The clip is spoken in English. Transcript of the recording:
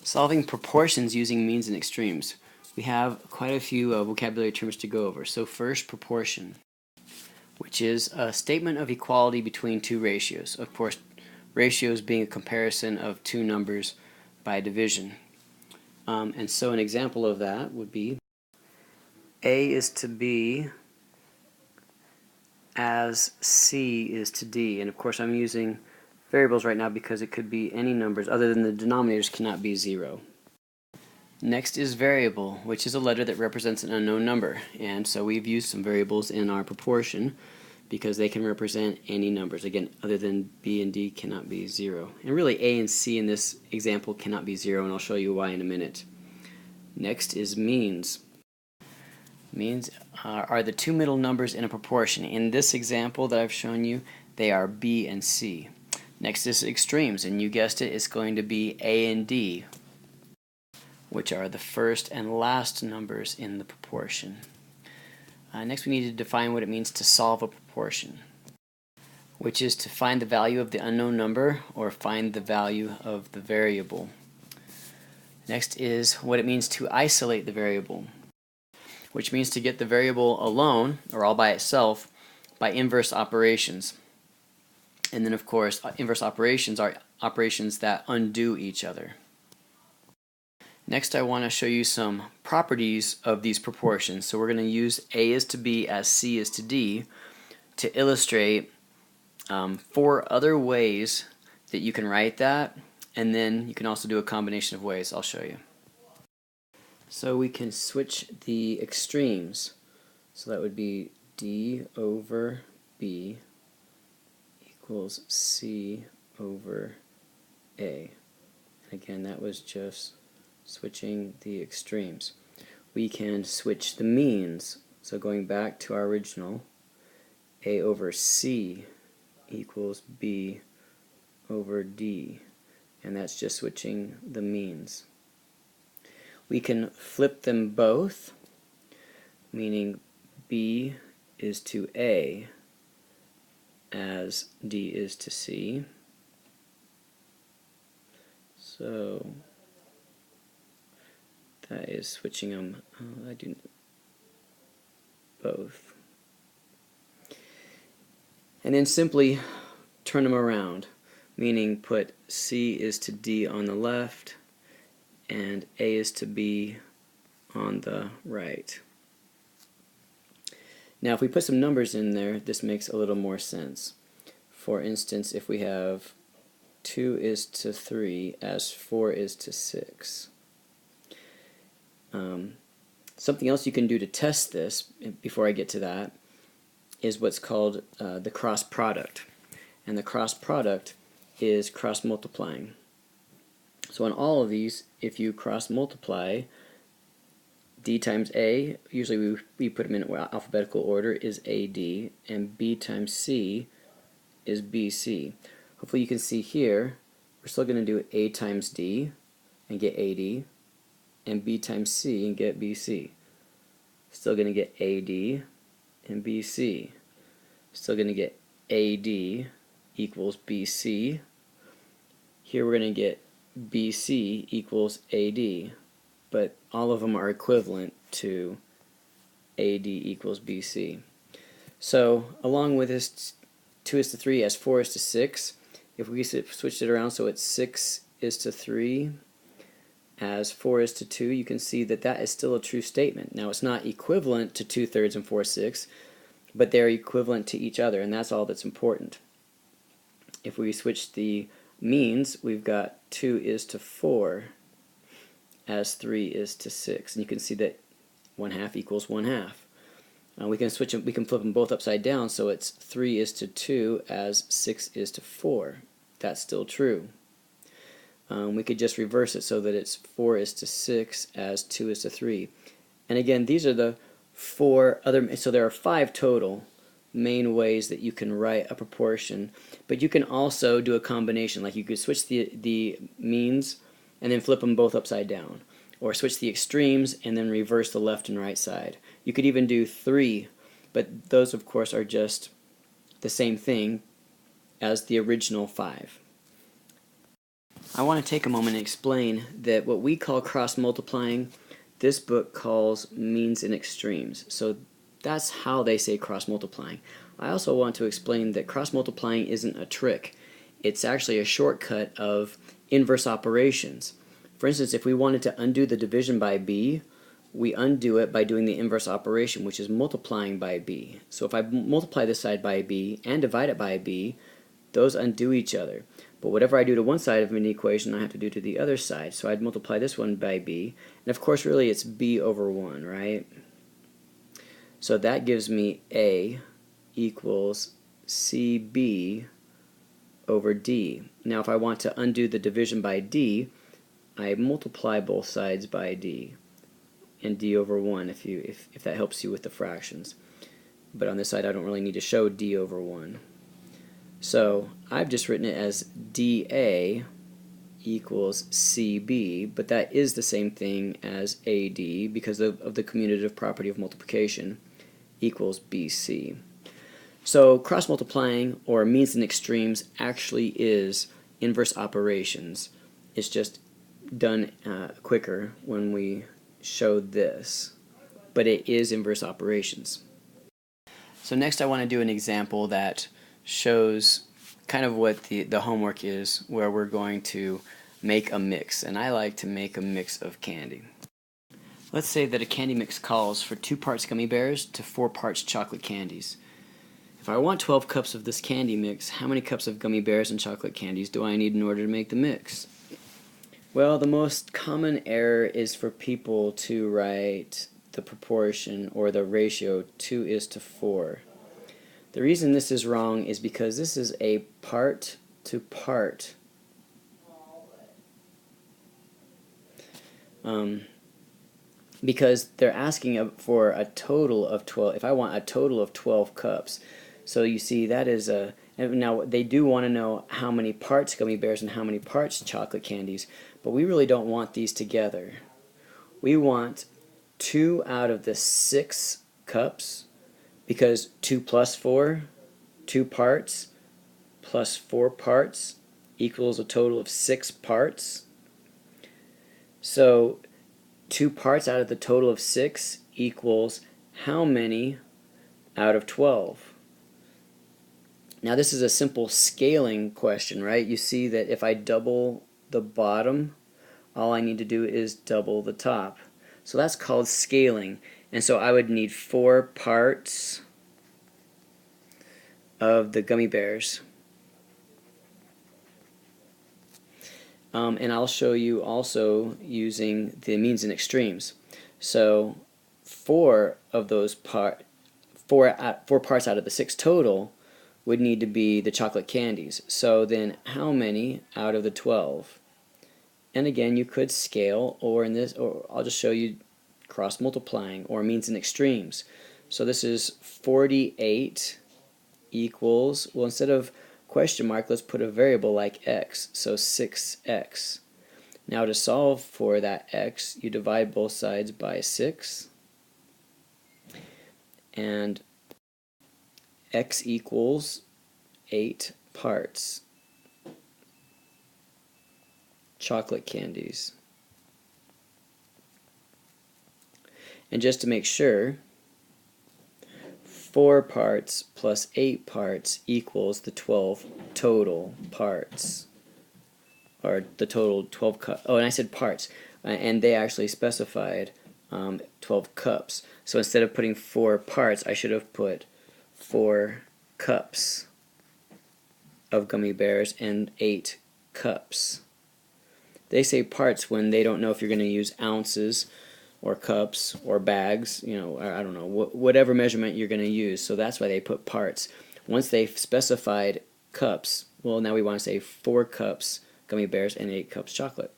Solving proportions using means and extremes. We have quite a few vocabulary terms to go over. So first, proportion, which is a statement of equality between two ratios. Of course, ratios being a comparison of two numbers by division. And so an example of that would be A is to B as C is to D. And of course I'm using variables right now because it could be any numbers other than the denominators cannot be 0. Next is variable, which is a letter that represents an unknown number. And so we've used some variables in our proportion because they can represent any numbers. Again, other than B and D cannot be 0. And really A and C in this example cannot be 0, and I'll show you why in a minute. Next is means. Means are the two middle numbers in a proportion. In this example that I've shown you, they are B and C. Next is extremes, and you guessed it, it's going to be A and D, which are the first and last numbers in the proportion. Next we need to define what it means to solve a proportion, which is to find the value of the unknown number or find the value of the variable. Next is what it means to isolate the variable, which means to get the variable alone or all by itself by inverse operations. And then of course inverse operations are operations that undo each other. Next I want to show you some properties of these proportions. So we're going to use A is to B as C is to D to illustrate 4 other ways that you can write that, and then you can also do a combination of ways. I'll show you. So we can switch the extremes. So that would be D over B equals C over A. And again, that was just switching the extremes. We can switch the means. So going back to our original, A over C equals B over D. And that's just switching the means. We can flip them both, meaning B is to A as D is to C. So that is switching them. I do both. And then simply turn them around, meaning put C is to D on the left and A is to B on the right. Now if we put some numbers in there, this makes a little more sense. For instance, if we have 2 is to 3 as 4 is to 6. Something else you can do to test this, before I get to that, is what's called the cross product. And the cross product is cross multiplying. So on all of these, if you cross multiply, D times A, usually we put them in alphabetical order, is AD, and B times C is BC. Hopefully you can see here, we're still going to do A times D and get AD, and B times C and get BC. Still going to get AD and BC. Still going to get AD equals BC. Here we're going to get BC equals AD, but all of them are equivalent to AD equals BC. So along with this 2 is to 3 as 4 is to 6, if we switched it around so it's 6 is to 3 as 4 is to 2, you can see that that is still a true statement. Now it's not equivalent to 2/3 and 4/6, but they're equivalent to each other, and that's all that's important. If we switch the means, we've got 2 is to 4 as 3 is to 6, and you can see that 1/2 equals 1/2. We can switch them, we can flip them both upside down, so it's 3 is to 2 as 6 is to 4. That's still true. We could just reverse it so that it's 4 is to 6 as 2 is to 3. And again, these are the 4 other, so there are 5 total main ways that you can write a proportion, but you can also do a combination. Like you could switch the means and then flip them both upside down, or switch the extremes and then reverse the left and right side. You could even do 3, but those of course are just the same thing as the original 5. I want to take a moment and explain that what we call cross multiplying, this book calls means and extremes. So that's how they say cross multiplying. I also want to explain that cross multiplying isn't a trick. It's actually a shortcut of inverse operations. For instance, if we wanted to undo the division by b, we undo it by doing the inverse operation, which is multiplying by b. So if I multiply this side by b and divide it by b, those undo each other. But whatever I do to one side of an equation, I have to do to the other side. So I'd multiply this one by b. And of course, really, it's b over 1, right? So that gives me a equals cb over d. Now, if I want to undo the division by d, I multiply both sides by d. And d over 1 if that helps you with the fractions. But on this side, I don't really need to show d over 1. So I've just written it as dA equals CB, but that is the same thing as AD because of the commutative property of multiplication equals BC. So cross multiplying or means and extremes actually is inverse operations. It's just done quicker when we show this, but it is inverse operations. So next I want to do an example that shows kind of what the homework is, where we're going to make a mix, and I like to make a mix of candy. Let's say that a candy mix calls for 2 parts gummy bears to 4 parts chocolate candies. If I want 12 cups of this candy mix, how many cups of gummy bears and chocolate candies do I need in order to make the mix? Well, the most common error is for people to write the proportion or the ratio 2:4. The reason this is wrong is because this is a part to part. Because they're asking for a total of 12. If I want a total of 12 cups, so you see that is a. Now they do want to know how many parts gummy bears and how many parts chocolate candies, but we really don't want these together. We want 2 out of the 6 cups. Because 2 plus 4, 2 parts, plus 4 parts equals a total of 6 parts. So 2 parts out of the total of 6 equals how many out of 12? Now this is a simple scaling question, right? You see that if I double the bottom, all I need to do is double the top. So that's called scaling. And so I would need 4 parts of the gummy bears. And I'll show you also using the means and extremes. So 4 of those four parts out of the 6 total would need to be the chocolate candies. So then how many out of the 12? And again, you could scale, or I'll just show you cross multiplying or means and extremes. So this is 48 equals, well, instead of question mark, let's put a variable like x, so 6x. Now to solve for that x, you divide both sides by 6, and x equals 8 parts chocolate candies. And just to make sure, 4 parts plus 8 parts equals the 12 total parts, or the total 12 cups. Oh, and I said parts, and they actually specified 12 cups. So instead of putting 4 parts, I should have put 4 cups of gummy bears and 8 cups. They say parts when they don't know if you're going to use ounces or cups or bags, you know, I don't know, whatever measurement you're going to use. So that's why they put parts. Once they've specified cups, well, now we want to say 4 cups gummy bears and 8 cups chocolate.